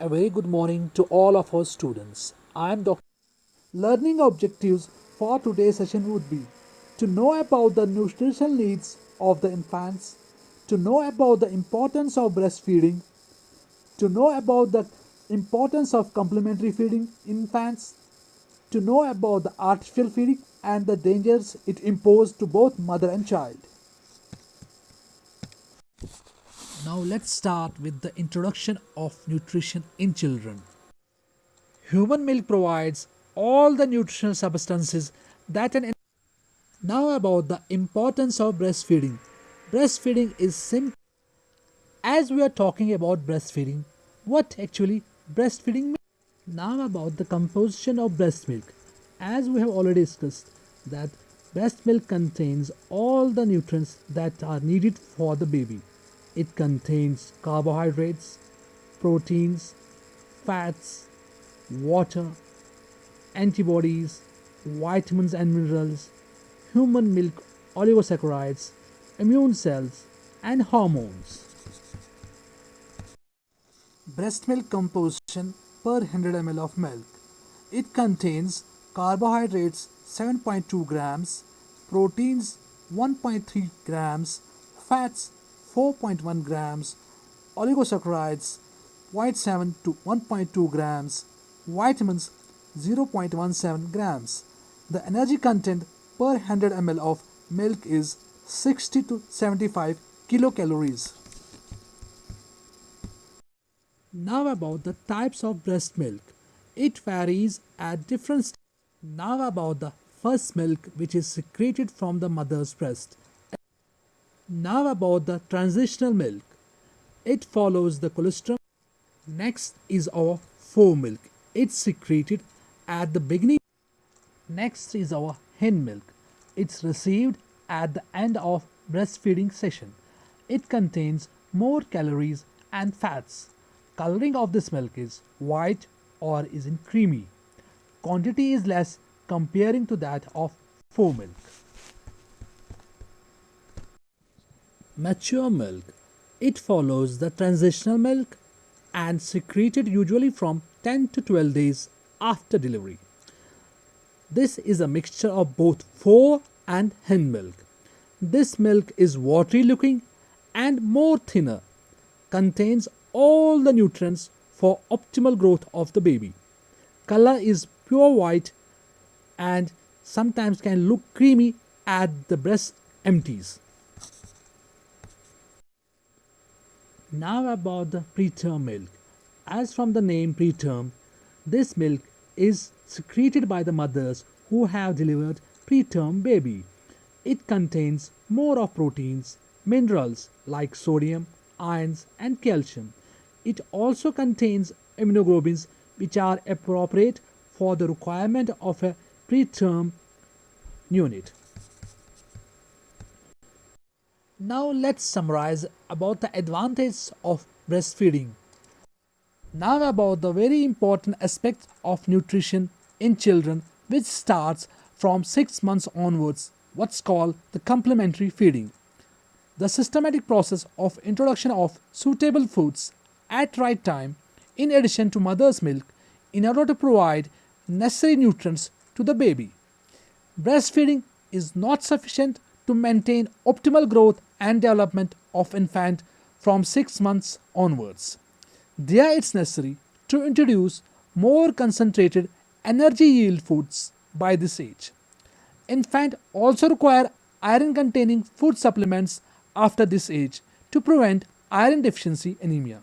A very good morning to all of our students. I am Dr. Learning objectives for today's session would be to know about the nutritional needs of the infants, to know about the importance of breastfeeding, to know about the importance of complementary feeding in infants, to know about the artificial feeding and the dangers it imposes to both mother and child. Now let's start with the introduction of nutrition in children. Human milk provides all the nutritional substances that an now about the importance of breastfeeding. Breastfeeding is simple. As we are talking about breastfeeding, what actually breastfeeding means? Now about the composition of breast milk. As we have already discussed that breast milk contains all the nutrients that are needed for the baby. It contains carbohydrates, proteins, fats, water, antibodies, vitamins and minerals, human milk oligosaccharides, immune cells, and hormones. Breast milk composition per 100 ml of milk. It contains carbohydrates 7.2 grams, proteins 1.3 grams, fats 4.1 grams, oligosaccharides 0.7 to 1.2 grams, vitamins 0.17 grams. The energy content per 100 ml of milk is 60 to 75 kilocalories. Now about the types of breast milk. It varies at different stages. Now about the first milk which is secreted from the mother's breast. Now about the transitional milk. It follows the colostrum. Next is our fore milk. It's secreted at the beginning. Next is our hen milk. It's received at the end of breastfeeding session. It contains more calories and fats. Coloring of this milk is white or is in creamy. Quantity is less comparing to that of fore milk. Mature milk. It follows the transitional milk and secreted usually from 10 to 12 days after delivery. This is a mixture of both fore and hen milk. This milk is watery looking and more thinner, contains all the nutrients for optimal growth of the baby. Color is pure white and sometimes can look creamy as the breast empties. Now about the preterm milk. As from the name preterm, this milk is secreted by the mothers who have delivered preterm baby. It contains more of proteins, minerals like sodium, ions and calcium. It also contains immunoglobulins which are appropriate for the requirement of a preterm unit. Now let's summarize about the advantages of breastfeeding. Now about the very important aspect of nutrition in children which starts from 6 months onwards, what's called the complementary feeding. The systematic process of introduction of suitable foods at right time in addition to mother's milk in order to provide necessary nutrients to the baby. Breastfeeding is not sufficient to maintain optimal growth and development of infant from 6 months onwards. There it's necessary to introduce more concentrated energy yield foods by this age. Infant also require iron containing food supplements after this age to prevent iron deficiency anemia.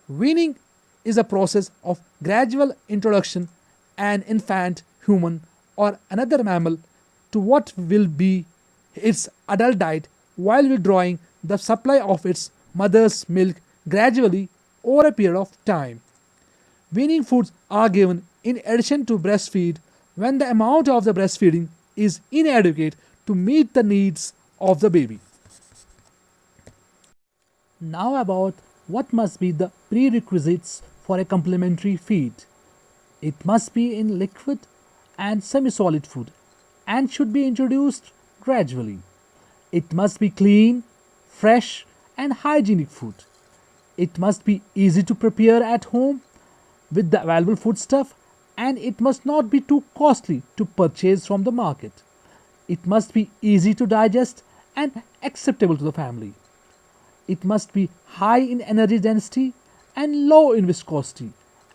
Weaning is a process of gradual introduction an infant, human or another mammal to what will be its adult diet while withdrawing the supply of its mother's milk gradually over a period of time. Weaning foods are given in addition to breastfeed when the amount of the breastfeeding is inadequate to meet the needs of the baby. Now about what must be the prerequisites for a complementary feed. It must be in liquid and semi-solid food and should be introduced gradually. It must be clean, fresh and hygienic food. It must be easy to prepare at home with the available foodstuff, and it must not be too costly to purchase from the market. It must be easy to digest and acceptable to the family. It must be high in energy density and low in viscosity,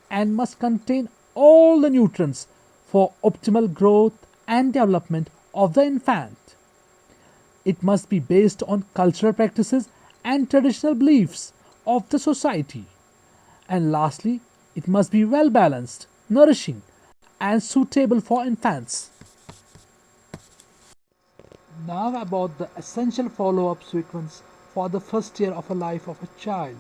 and must contain all the nutrients for optimal growth and development of the infant. It must be based on cultural practices and traditional beliefs of the society. And lastly, it must be well balanced, nourishing, and suitable for infants. Now about the essential follow-up sequence for the first year of a life of a child.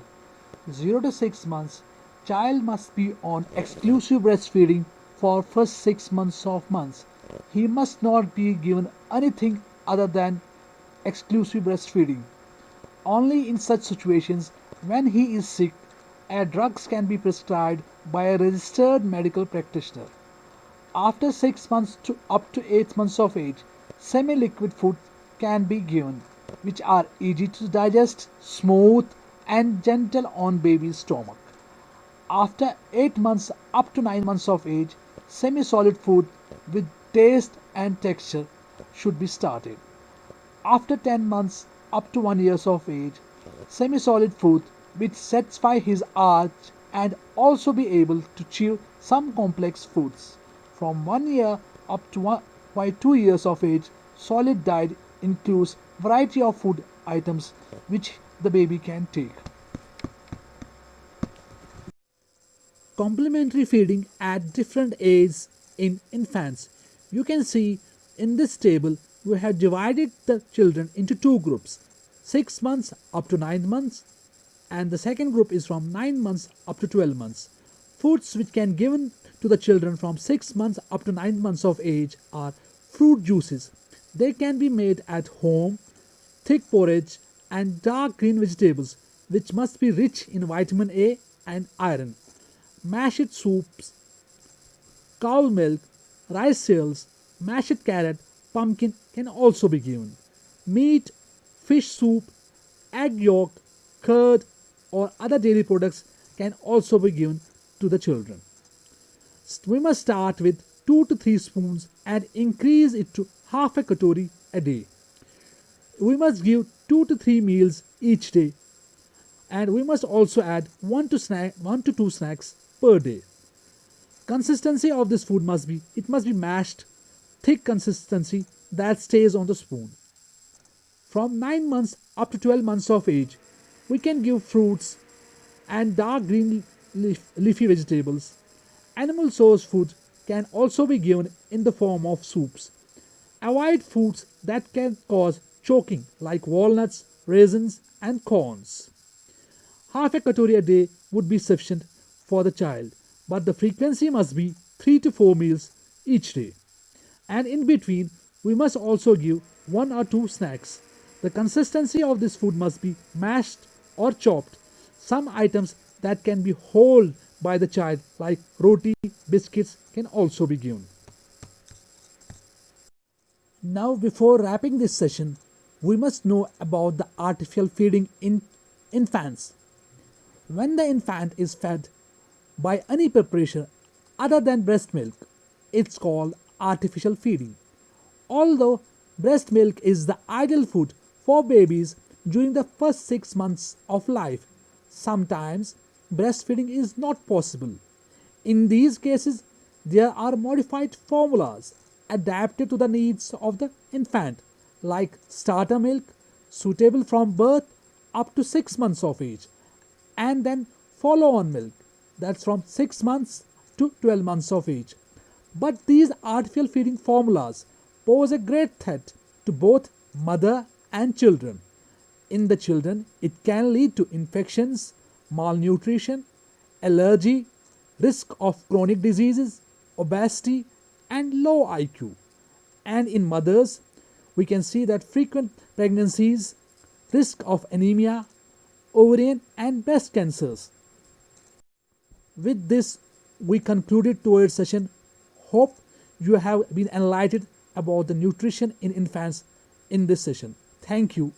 0 to 6 months, child must be on exclusive breastfeeding for first 6 months of months. He must not be given anything other than exclusive breastfeeding. Only in such situations, when he is sick, drugs can be prescribed by a registered medical practitioner. After 6 months to up to 8 months of age, semi-liquid food can be given, which are easy to digest, smooth, and gentle on baby's stomach. After 8 months up to 9 months of age, semi-solid food with taste and texture should be started. After 10 months up to 1 year of age, semi-solid food which satisfy his urge and also be able to chew some complex foods. From 1 year up to 2 years of age, solid diet includes variety of food items which the baby can take. Complementary feeding at different ages in infants. You can see in this table we have divided the children into two groups, 6 months up to 9 months, and the second group is from 9 months up to 12 months. Foods which can given to the children from 6 months up to 9 months of age are fruit juices. They can be made at home, thick porridge and dark green vegetables which must be rich in vitamin A and iron. Mashed soups, cow milk, rice cereals, mashed carrot, pumpkin can also be given. Meat, fish soup, egg yolk, curd, or other dairy products can also be given to the children. We must start with 2 to 3 spoons and increase it to half a katori a day. We must give 2 to 3 meals each day, and we must also add 1 to 2 snacks per day. Consistency of this food must be mashed, thick consistency that stays on the spoon. From 9 months up to 12 months of age, we can give fruits and dark green leafy vegetables. Animal source food can also be given in the form of soups. Avoid foods that can cause choking like walnuts, raisins and corns. Half a katori a day would be sufficient for the child, but the frequency must be 3 to 4 meals each day. And in between, we must also give 1 or 2 snacks. The consistency of this food must be mashed or chopped. Some items that can be whole by the child like roti, biscuits can also be given. Now before wrapping this session, we must know about the artificial feeding in infants. When the infant is fed by any preparation other than breast milk, it's called artificial feeding. Although breast milk is the ideal food for babies during the first 6 months of life, sometimes breastfeeding is not possible. In these cases, there are modified formulas adapted to the needs of the infant, like starter milk, suitable from birth up to 6 months of age, and then follow on milk, that's from 6 months to 12 months of age. But these artificial feeding formulas pose a great threat to both mother and children. In the children, it can lead to infections, malnutrition, allergy, risk of chronic diseases, obesity, and low IQ. And in mothers, we can see that frequent pregnancies, risk of anemia, ovarian and breast cancers. With this, we concluded today's session. Hope you have been enlightened about the nutrition in infants in this session. Thank you.